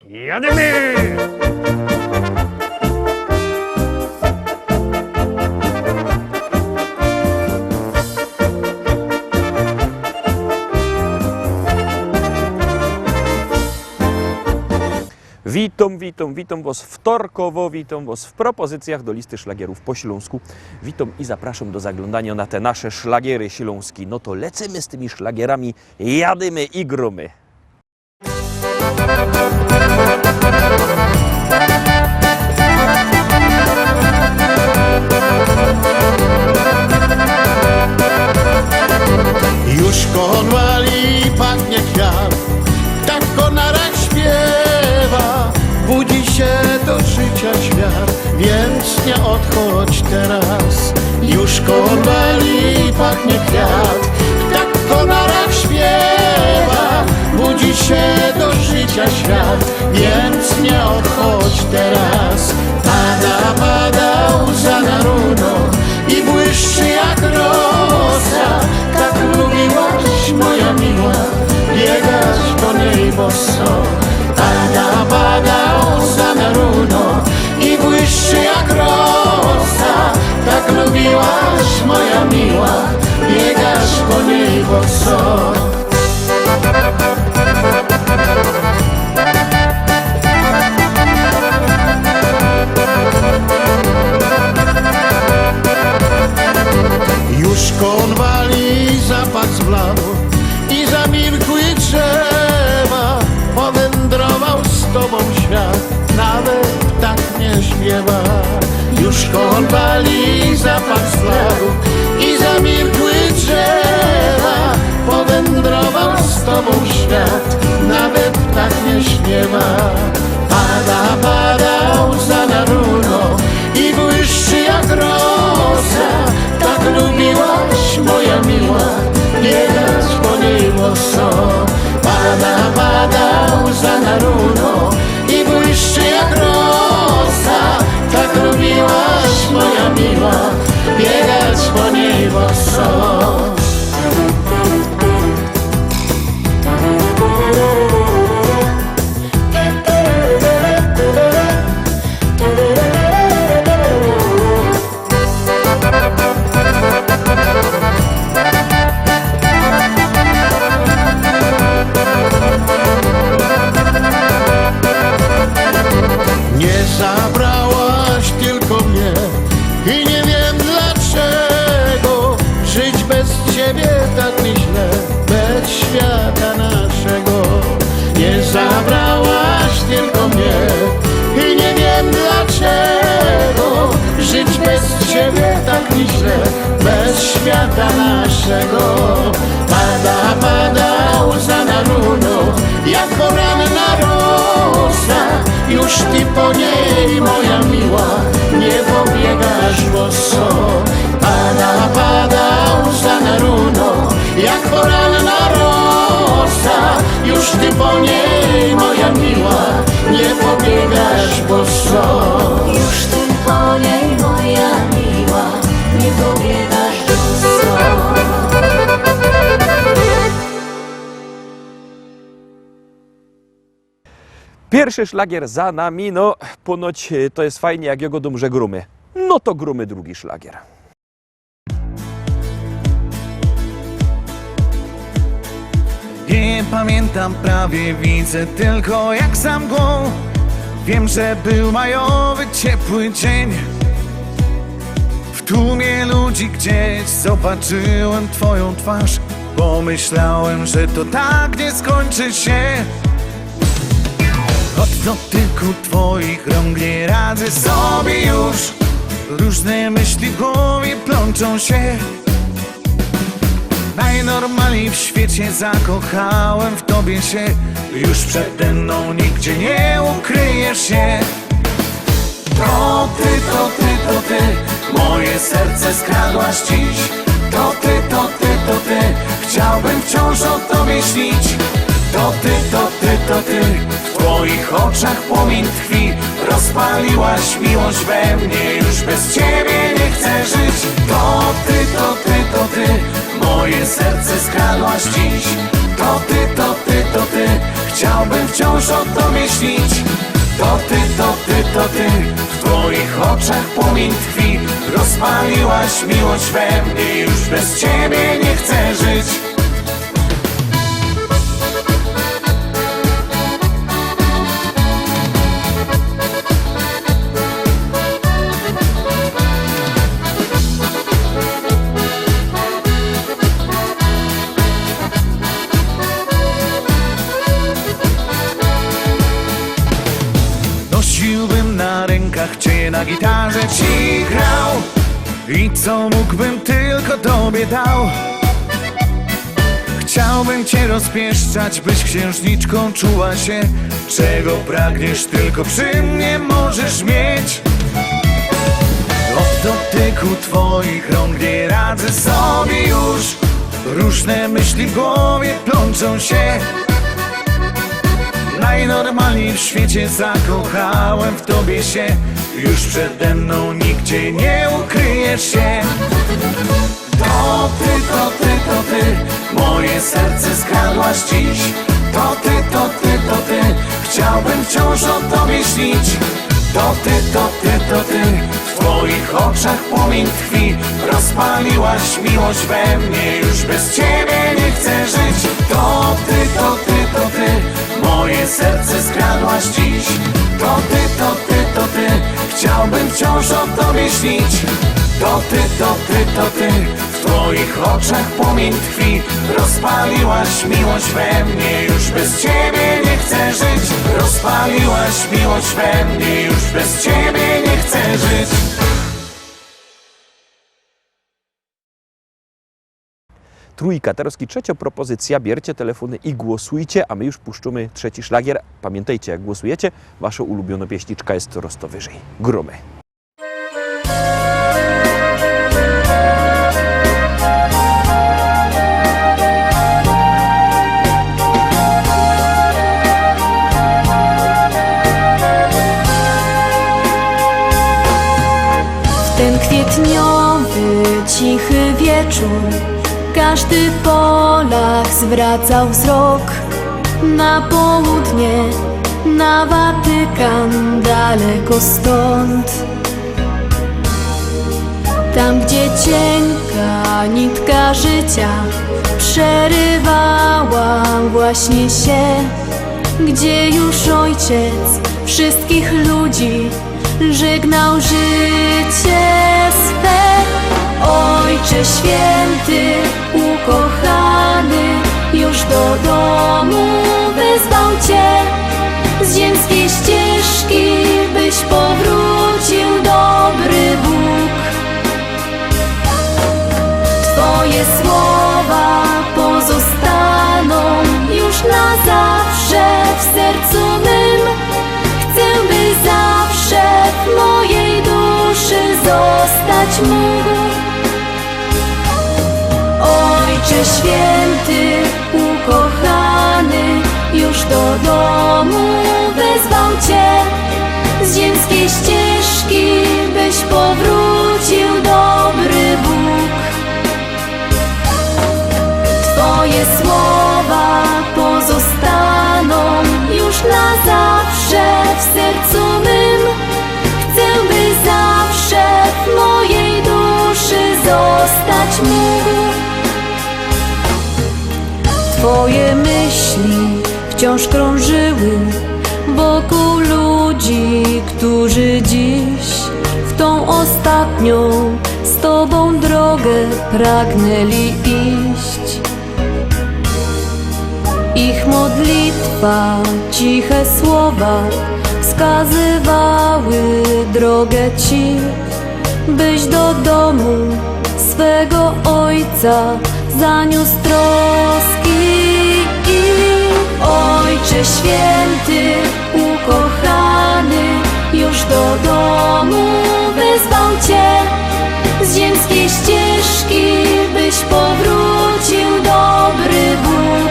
Jadymy! Witam was wtorkowo, witam was w propozycjach do listy szlagierów po śląsku. Witam i zapraszam do zaglądania na te nasze szlagiery śląskie. No to lecimy z tymi szlagierami, jadymy i gromy. Już konwali pachnie kwiat, tak konarek śpiewa. Budzi się do życia świat, więc nie odchodź teraz. Już konwali pachnie kwiat, tak konarek śpiewa. Budzi się do życia świat, więc nie odchodź teraz. Pada łza na runo i błyszczy jak rosa. Tak lubiłaś, moja miła, biegać po niej boso. Pada łza na runo i błyszczy jak rosa. Tak lubiłaś, moja miła, biegać po niej boso. Już konwali zapach zbladł i zamilkły drzewa. Powędrował z tobą świat, nawet tak nie śpiewa. Już konwali zapach zbladł i zamilkły drzewa. Powędrował z tobą świat, nawet tak nie śpiewa. Pada łza na runo i błyszczy jak rosa. Tak lubiłaś, moja miła, biegać po niej boso. Pada łza na runo i błyszczy jak rosa. Tak lubiłaś, moja miła, biegać po niej boso. Nie zabrałaś tylko mnie i nie wiem dlaczego. Żyć bez ciebie tak mi źle, bez świata naszego. Nie zabrałaś tylko mnie i nie wiem dlaczego. Żyć bez ciebie tak mi źle, bez świata naszego. Pada łza na runo, jak poranna rosa. Już ty po niej, moja miła, nie pobiegasz boso. Pada łza na runo, jak poranna rosa. Już ty po niej, moja miła, nie pobiegasz boso. Już ty po niej, moja miła, nie pobiegasz boso. Pierwszy szlagier za nami, no ponoć to jest fajnie, jak jego dumże grumy. No to grumy drugi szlagier. Nie pamiętam prawie, widzę tylko jak za mgłą. Wiem, że był majowy, ciepły dzień. W tłumie ludzi gdzieś zobaczyłem twoją twarz. Pomyślałem, że to tak nie skończy się. Od dotyku twoich rąk nie radzę sobie już. Różne myśli w głowie plączą się. Najnormalniej w świecie zakochałem w tobie się. Już przede mną nigdzie nie ukryjesz się. To ty, to ty, to ty, moje serce skradłaś dziś. To ty, to ty, to ty, chciałbym wciąż o tobie śnić. To ty, to ty, to ty, w twoich oczach płomień tkwi. Rozpaliłaś miłość we mnie, już bez ciebie nie chcę żyć. To ty, to ty, to ty, moje serce skradłaś dziś. To ty, to ty, to ty, chciałbym wciąż o tobie śnić. ty, to ty, to ty. W twoich oczach płomień tkwi. Rozpaliłaś miłość we mnie, już bez ciebie nie chcę żyć. Nosiłbym na rękach cię, na gitarze ci grał i co mógłbym tylko tobie dał. Chciałbym cię rozpieszczać, byś księżniczką czuła się. Czego pragniesz, tylko przy mnie możesz mieć. Od dotyku twoich rąk nie radzę sobie już. Różne myśli w głowie plączą się. Najnormalniej w świecie zakochałem w tobie się. Już przede mną nigdzie nie ukryjesz się. To ty, to ty, to ty, moje serce skradłaś dziś. To ty, to ty, to ty, chciałbym wciąż o tobie śnić. To ty, to ty, to ty, w twoich oczach płomień tkwi. Rozpaliłaś miłość we mnie, już bez ciebie nie chcę żyć. To ty, to ty, to ty, moje serce skradłaś dziś. To ty, to ty, to ty, chciałbym wciąż o tobie śnić. To ty, to ty, to ty, w twoich oczach płomień tkwi. Rozpaliłaś miłość we mnie, już bez ciebie nie chcę żyć. Rozpaliłaś miłość we mnie, już bez ciebie nie chcę żyć. Trójka, teraz trzecia propozycja. Bierzcie telefony i głosujcie, a my już puszczymy trzeci szlagier. Pamiętajcie, jak głosujecie, wasza ulubiona pieśniczka jest coraz to wyżej. Gromy. W ten kwietniowy, cichy wieczór każdy Polak zwracał wzrok na południe, na Watykan, daleko stąd. Tam, gdzie cienka nitka życia przerywała właśnie się, gdzie już ojciec wszystkich ludzi żegnał życie swe. Ojcze święty, ukochany, już do domu wezwał cię. Z ziemskiej ścieżki byś powrócił, dobry Bóg. Twoje słowa pozostaną już na zawsze w sercu mym. Chcę, by zawsze w mojej duszy zostać mógł. Ojcze święty, ukochany, już do domu wezwał cię. Z ziemskiej ścieżki byś powrócił, dobry Bóg. Twoje słowa pozostaną już na zawsze w sercu mym. Chcę, by zawsze w mojej duszy zostać mógł. Twoje myśli wciąż krążyły wokół ludzi, którzy dziś w tą ostatnią z Tobą drogę pragnęli iść. Ich modlitwa, ciche słowa wskazywały drogę Ci, byś do domu swego Ojca zaniósł troski. Ojcze święty, ukochany, już do domu wezwał cię. Z ziemskiej ścieżki byś powrócił, dobry Bóg.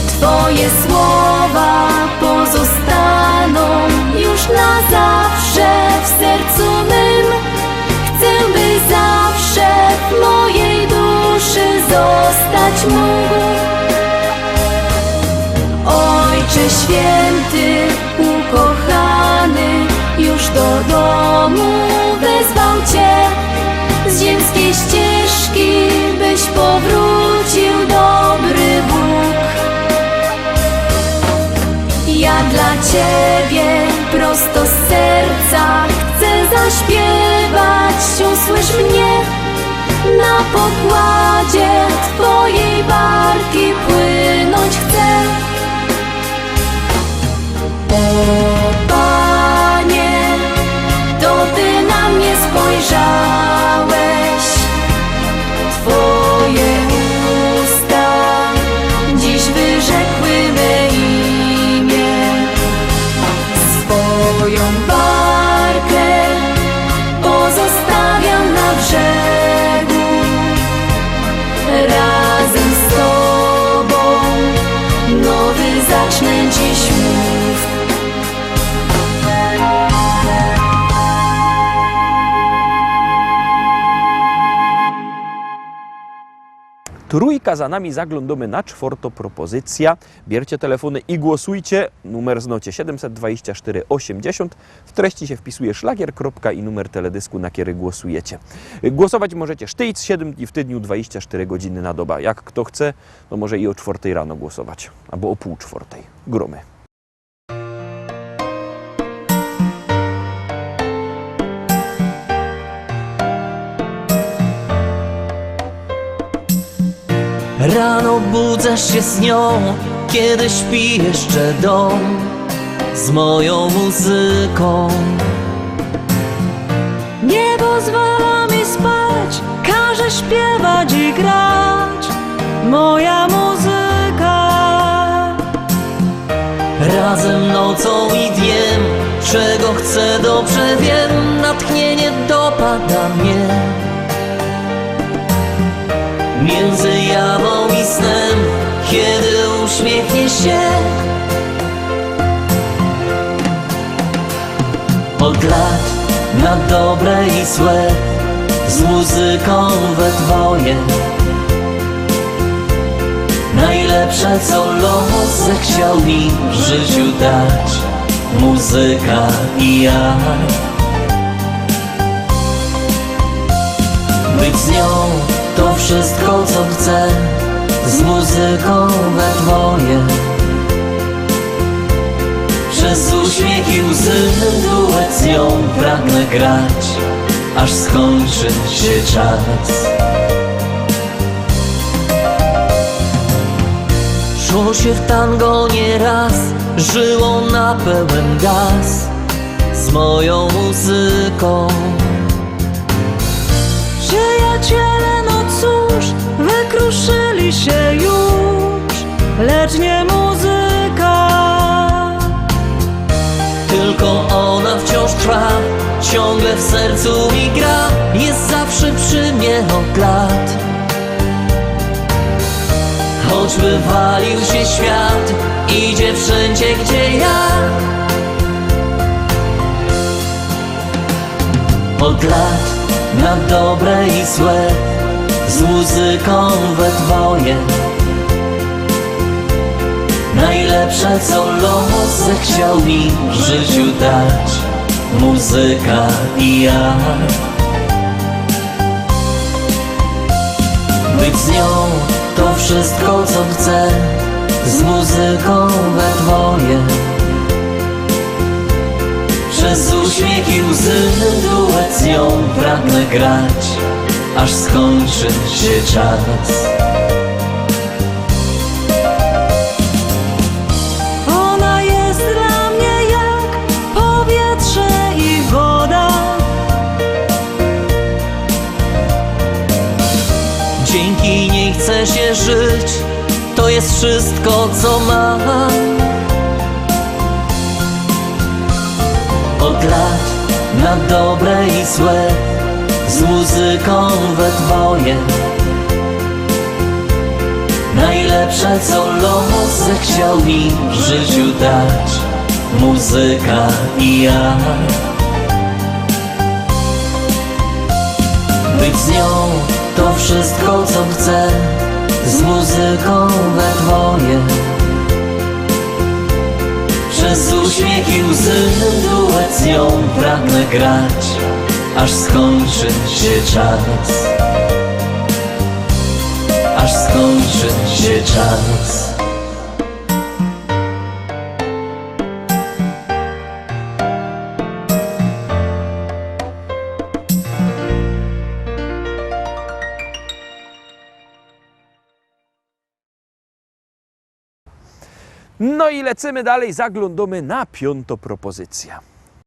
Twoje słowa pozostaną już na zawsze w sercu mym. Chcę, by zawsze w mojej duszy zostać mógł. Ojcze Święty, ukochany, już do domu wezwał Cię. Z ziemskiej ścieżki, byś powrócił, dobry Bóg. Ja dla Ciebie prosto z serca chcę zaśpiewać, usłysz mnie. Na pokładzie Twojej barki płynąć chcę. O Panie, to Ty na mnie spojrzałeś. Twoje usta dziś wyrzekły me imię. Swoją barkę pozostawiam na brzegu. Razem z Tobą nowy zacznę dziś mów. Trójka za nami, zaglądamy na czwartą propozycja. Bierzcie telefony i głosujcie. Numer znocie 724 80. W treści się wpisuje szlagier, kropka i numer teledysku, na który głosujecie. Głosować możecie sztyjc 7 dni w tygodniu, 24 godziny na dobę. Jak kto chce, to może i o 4 rano głosować, albo o pół 4. Gromy. Rano budzasz się z nią, kiedy śpi jeszcze dom, z moją muzyką. Nie pozwala mi spać, każe śpiewać i grać moja muzyka. Razem nocą i dniem, czego chcę dobrze wiem, natchnienie dopada mnie. Między jawą i snem, kiedy uśmiechnie się. Od lat na dobre i złe, z muzyką we dwoje. Najlepsze, co los zechciał mi w życiu dać, muzyka i ja. Być z nią to wszystko, co chcę, z muzyką we dwoje. Przez uśmiech i łzy duet z nią pragnę grać, aż skończy się czas. Szło się w tango nieraz, żyło na pełen gaz, z moją muzyką. Przyjaciele, no cóż, wykruszyli się już, lecz nie muzyka. Tylko ona wciąż trwa, ciągle w sercu mi gra, jest zawsze przy mnie od lat. Choćby walił się świat, idzie wszędzie, gdzie ja. Od lat na dobre i złe, z muzyką we dwoje. Najlepsze, co los zechciał mi w życiu dać, muzyka i ja. Być z nią to wszystko, co chcę, z muzyką we dwoje. Przez uśmiech i łzy duet z nią pragnę grać, aż skończy się czas. Ona jest dla mnie jak powietrze i woda. Dzięki niej chce się żyć, to jest wszystko, co mam. Od lat na dobre i złe, z muzyką we dwoje. Najlepsze, co los zechciał mi w życiu dać, muzyka i ja. Być z nią to wszystko, co chcę, z muzyką we dwoje. Przez uśmiech i łzy duet z nią pragnę grać, aż skończy się czas. Aż skończy się czas. No i lecimy dalej, zaglądamy na piątą propozycję.